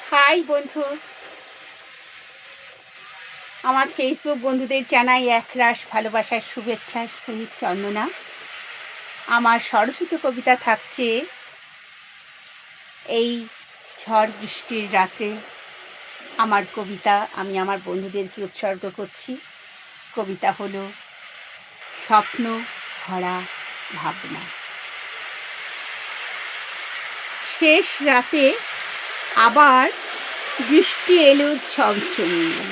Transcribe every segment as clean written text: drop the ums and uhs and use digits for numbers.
High বন্ধু, আমার Facebook বন্ধুদের জানাই একরাশ ভালোবাসার শুভেচ্ছার সহিত চন্দনা। আমার স্বরচিত কবিতা থাকছে এই ঝড় বৃষ্টির রাতে। আমার কবিতা আমি আমার বন্ধুদেরকে উৎসর্গ করছি। কবিতা হলো স্বপ্ন ভরা ভাবনা। শেষ রাতে আবার বৃষ্টি এলো ঝমঝমিয়ে।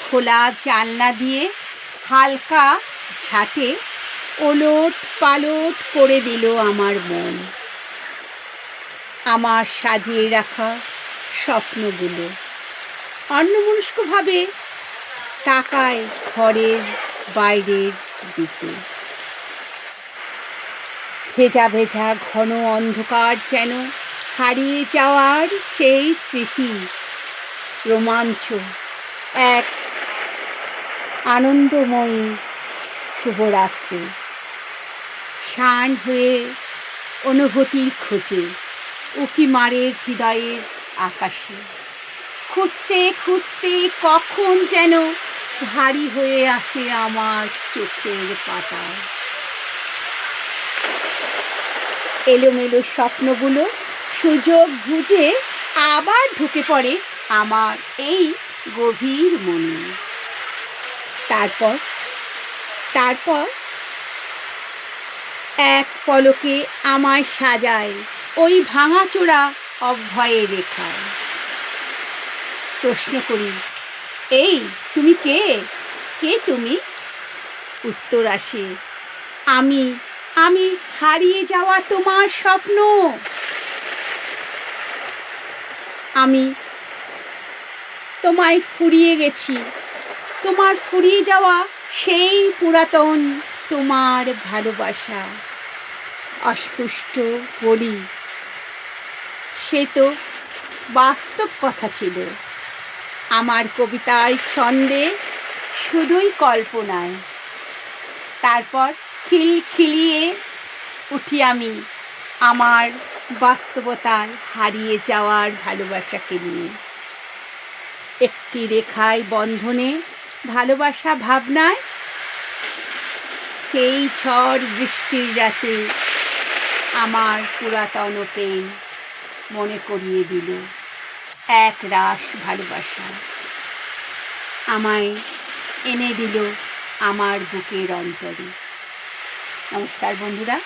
খোলা জানলা দিয়ে হালকা ঝাঁটে ওলট পালট করে দিল আমার মন। আমার সাজিয়ে রাখা স্বপ্নগুলো অন্যমনস্কভাবে তাকায় ঘরের বাইরের দিকে। ভেজা ভেজা ঘন অন্ধকার যেন হারিয়ে যাওয়ার সেই স্মৃতি, রোমাঞ্চ, এক আনন্দময়ী শুভরাত্রি। শান হয়ে অনুভূতির খোঁজে উকি মারে হৃদয়ের আকাশে। খুঁজতে খুঁজতে কখন যেন ভারী হয়ে আসে আমার চোখের পাতায়। এলোমেলো স্বপ্নগুলো সুযোগ বুঝে আবার ঢুকে পড়ে আমার এই গভীর মনে। তারপর এক পলকে আমায় সাজায় ওই ভাঙাচোরা অভয়ে রেখায়। প্রশ্ন করি, এই তুমি কে? কে তুমি? উত্তর আসে, আমি আমি হারিয়ে যাওয়া তোমার স্বপ্ন। আমি তোমায় ফুরিয়ে গেছি, তোমার ফুরিয়ে যাওয়া সেই পুরাতন তোমার ভালোবাসা। অস্পষ্ট বলি, সে তো বাস্তব কথা ছিল। আমার কবিতার ছন্দে শুধুই কল্পনায়। তারপর খিলখিলিয়ে উঠি আমি আমার বাস্তবতার হারিয়ে যাওয়ার ভালোবাসাকে নিয়ে। একটি রেখায় বন্ধনে ভালোবাসা ভাবনায় সেই ঝড় বৃষ্টির রাতে আমার পুরাতন প্রেম মনে করিয়ে দিল এক রাশ ভালোবাসা। আমায় এনে দিল আমার বুকের অন্তরে। নমস্কার বন্ধুরা,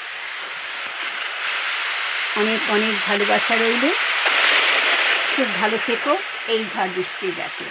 অনেক অনেক ভালোবাসা রইল। খুব ভালো থেকো এই ঝড় বৃষ্টির রাতে।